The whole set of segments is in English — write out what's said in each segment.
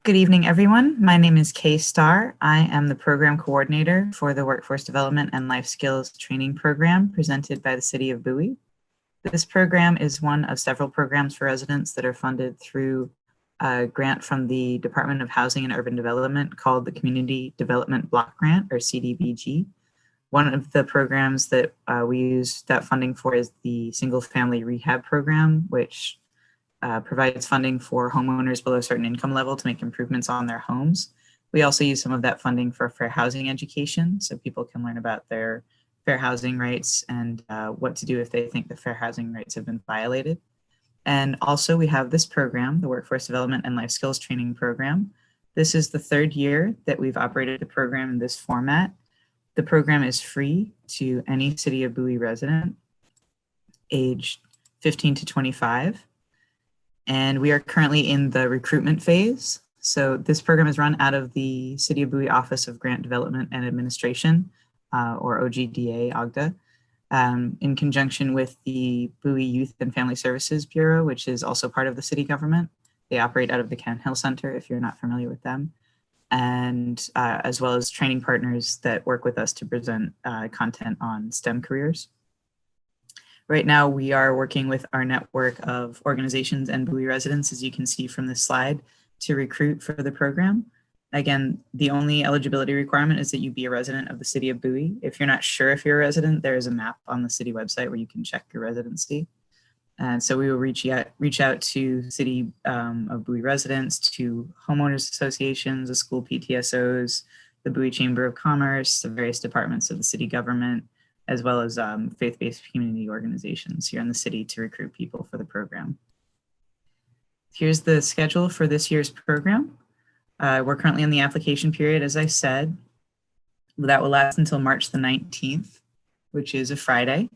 Good evening, everyone. My name is Kay Starr. I am the program coordinator for the Workforce Development and Life Skills Training Program presented by the City of Bowie. This program is one of several programs for residents that are funded through a grant from the Department of Housing and Urban Development called the Community Development Block Grant, or CDBG. One of the programs that we use that funding for is the Single Family Rehab Program, which provides funding for homeowners below a certain income level to make improvements on their homes. We also use some of that funding for fair housing education, so people can learn about their fair housing rights and what to do if they think the fair housing rights have been violated. And also we have this program, the Workforce Development and Life Skills Training Program. This is the third year that we've operated the program in this format. The program is free to any City of Bowie resident aged 15 to 25. And we are currently in the recruitment phase. So this program is run out of the City of Bowie Office of Grant Development and Administration, or OGDA, OGDA, in conjunction with the Bowie Youth and Family Services Bureau, which is also part of the city government. They operate out of the Can Hill Center, if you're not familiar with them, and as well as training partners that work with us to present content on STEM careers. Right now, we are working with our network of organizations and Bowie residents, as you can see from this slide, to recruit for the program. Again, the only eligibility requirement is that you be a resident of the City of Bowie. If you're not sure if you're a resident, there is a map on the city website where you can check your residency. And so we will reach out to City of Bowie residents, to homeowners associations, the school PTSOs, the Bowie Chamber of Commerce, the various departments of the city government, as well as faith-based community organizations here in the city to recruit people for the program. Here's the schedule for this year's program. We're currently in the application period, as I said. That will last until March the 19th, which is a Friday.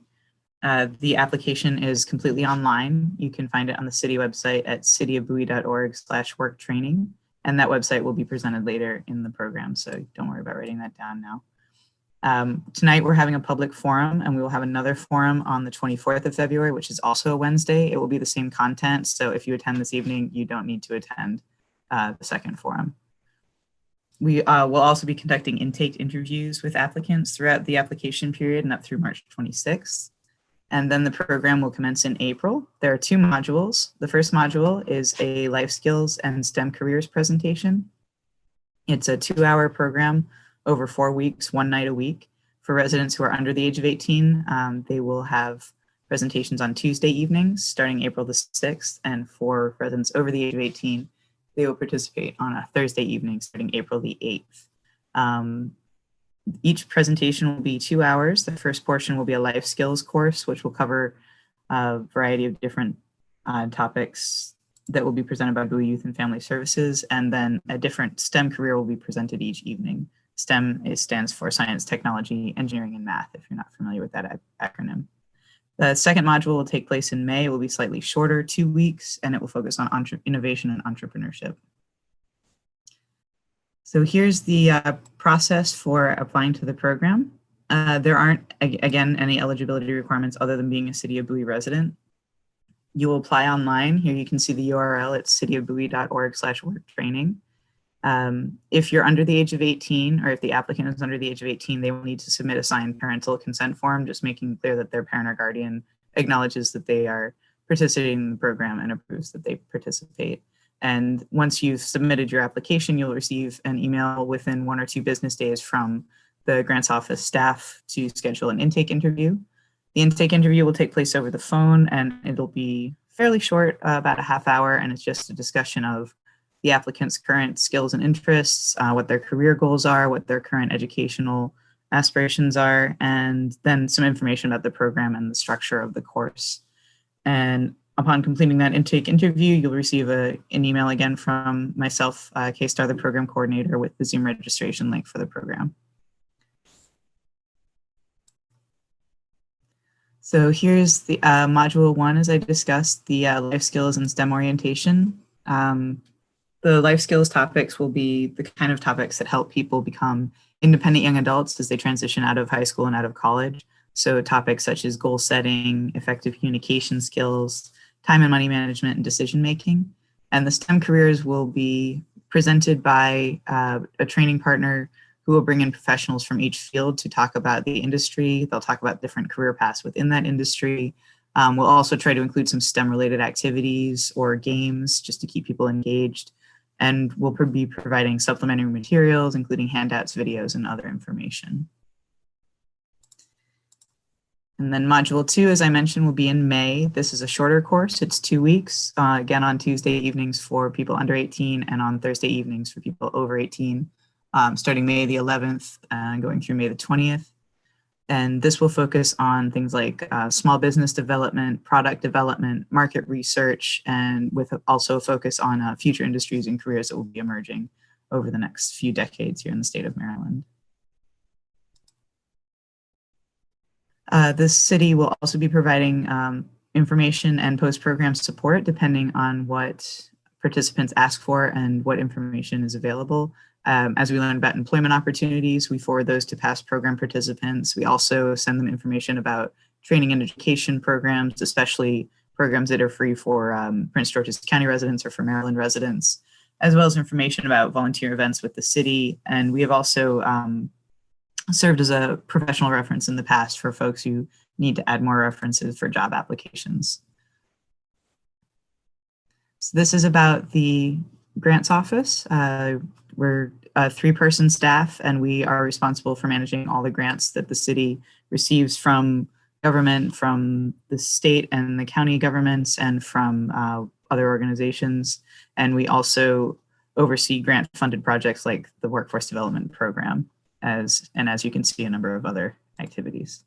The application is completely online. You can find it on the city website at cityofbowie.org/worktraining, and that website will be presented later in the program, so don't worry about writing that down now. Tonight we're having a public forum, and we will have another forum on the 24th of February, which is also a Wednesday. It will be the same content, so if you attend this evening, you don't need to attend the second forum. We will also be conducting intake interviews with applicants throughout the application period and up through March 26th. And then the program will commence in April. There are two modules. The first module is a life skills and STEM careers presentation. It's a 2-hour program over 4 weeks, one night a week. For residents who are under the age of 18, they will have presentations on Tuesday evenings starting April the 6th. And for residents over the age of 18, they will participate on a Thursday evening starting April the 8th. Each presentation will be 2 hours. The first portion will be a life skills course, which will cover a variety of different topics that will be presented by Bowie Youth and Family Services. And then a different STEM career will be presented each evening. STEM stands for Science, Technology, Engineering, and Math, if you're not familiar with that acronym. The second module will take place in May. It will be slightly shorter, 2 weeks, and it will focus on innovation and entrepreneurship. So here's the process for applying to the program. There aren't, again, any eligibility requirements other than being a City of Bowie resident. You will apply online. Here you can see the URL. It's cityofbowie.org/worktraining. If you're under the age of 18, or if the applicant is under the age of 18, they will need to submit a signed parental consent form, just making clear that their parent or guardian acknowledges that they are participating in the program and approves that they participate. And once you've submitted your application, you'll receive an email within 1 or 2 business days from the grants office staff to schedule an intake interview. The intake interview will take place over the phone, and it'll be fairly short, about a half hour, and it's just a discussion of the applicant's current skills and interests, what their career goals are, what their current educational aspirations are, and then some information about the program and the structure of the course. And upon completing that intake interview, you'll receive an email again from myself, K-Star, the program coordinator, with the Zoom registration link for the program. So here's the module 1, as I discussed, the life skills and STEM orientation. The life skills topics will be the kind of topics that help people become independent young adults as they transition out of high school and out of college. So topics such as goal setting, effective communication skills, time and money management, and decision making. And the STEM careers will be presented by a training partner who will bring in professionals from each field to talk about the industry. They'll talk about different career paths within that industry. We'll also try to include some STEM-related activities or games just to keep people engaged. And we'll be providing supplementary materials, including handouts, videos, and other information. And then Module 2, as I mentioned, will be in May. This is a shorter course. It's 2 weeks, again on Tuesday evenings for people under 18 and on Thursday evenings for people over 18, starting May the 11th and going through May the 20th. And this will focus on things like small business development, product development, market research, and with also a focus on future industries and careers that will be emerging over the next few decades here in the state of Maryland. This city will also be providing information and post-program support depending on what participants ask for and what information is available. As we learn about employment opportunities, we forward those to past program participants. We also send them information about training and education programs, especially programs that are free for Prince George's County residents or for Maryland residents, as well as information about volunteer events with the city. And we have also served as a professional reference in the past for folks who need to add more references for job applications. So this is about the grants office. We're a 3-person staff, and we are responsible for managing all the grants that the city receives from government, from the state and the county governments, and from other organizations. And we also oversee grant-funded projects like the Workforce Development Program, as you can see, a number of other activities.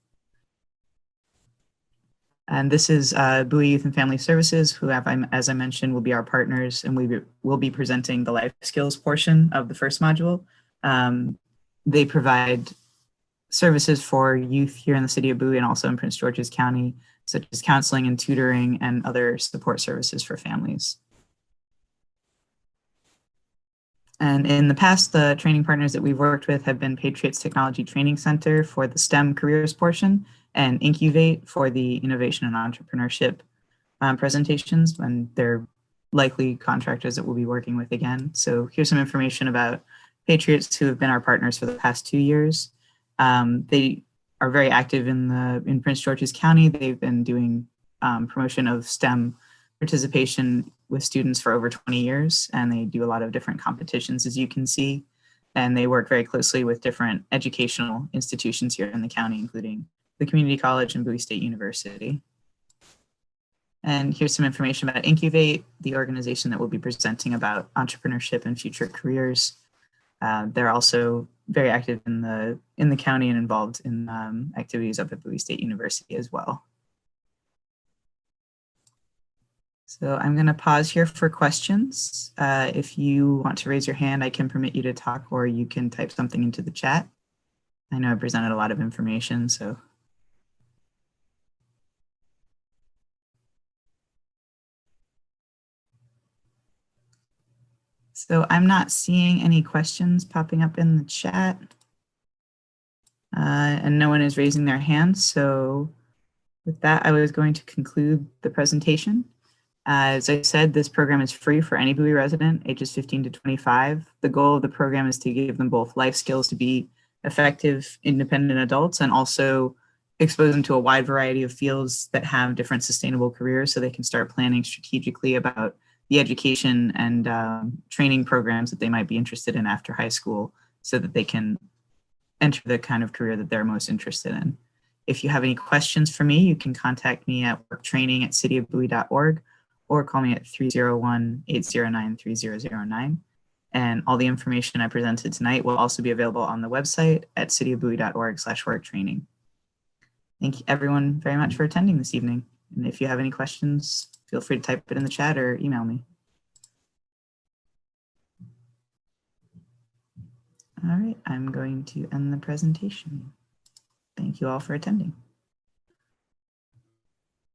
And this is Bowie Youth and Family Services, who have, as I mentioned, will be our partners, and we will be presenting the life skills portion of the first module. They provide services for youth here in the city of Bowie and also in Prince George's County, such as counseling and tutoring and other support services for families. And in the past, the training partners that we've worked with have been Patriots Technology Training Center for the STEM careers portion and Incubate for the innovation and entrepreneurship presentations, and they're likely contractors that we'll be working with again. So here's some information about Patriots, who have been our partners for the past 2 years. They are very active in Prince George's County. They've been doing promotion of STEM participation with students for over 20 years, and they do a lot of different competitions, as you can see. And they work very closely with different educational institutions here in the county, including the Community College and Bowie State University. And here's some information about Incubate, the organization that will be presenting about entrepreneurship and future careers. They're also very active in the county and involved in activities up at Bowie State University as well. So I'm going to pause here for questions. If you want to raise your hand, I can permit you to talk, or you can type something into the chat. I know I presented a lot of information, so. So I'm not seeing any questions popping up in the chat. And no one is raising their hands. So with that, I was going to conclude the presentation. As I said, this program is free for any Bowie resident, ages 15 to 25. The goal of the program is to give them both life skills to be effective, independent adults, and also expose them to a wide variety of fields that have different sustainable careers, so they can start planning strategically about the education and training programs that they might be interested in after high school, so that they can enter the kind of career that they're most interested in. If you have any questions for me, you can contact me at worktraining@cityofbowie.org or call me at 301-809-3009. And all the information I presented tonight will also be available on the website at cityofbowie.org/worktraining. Thank you everyone very much for attending this evening. And if you have any questions, feel free to type it in the chat or email me. All right, I'm going to end the presentation. Thank you all for attending.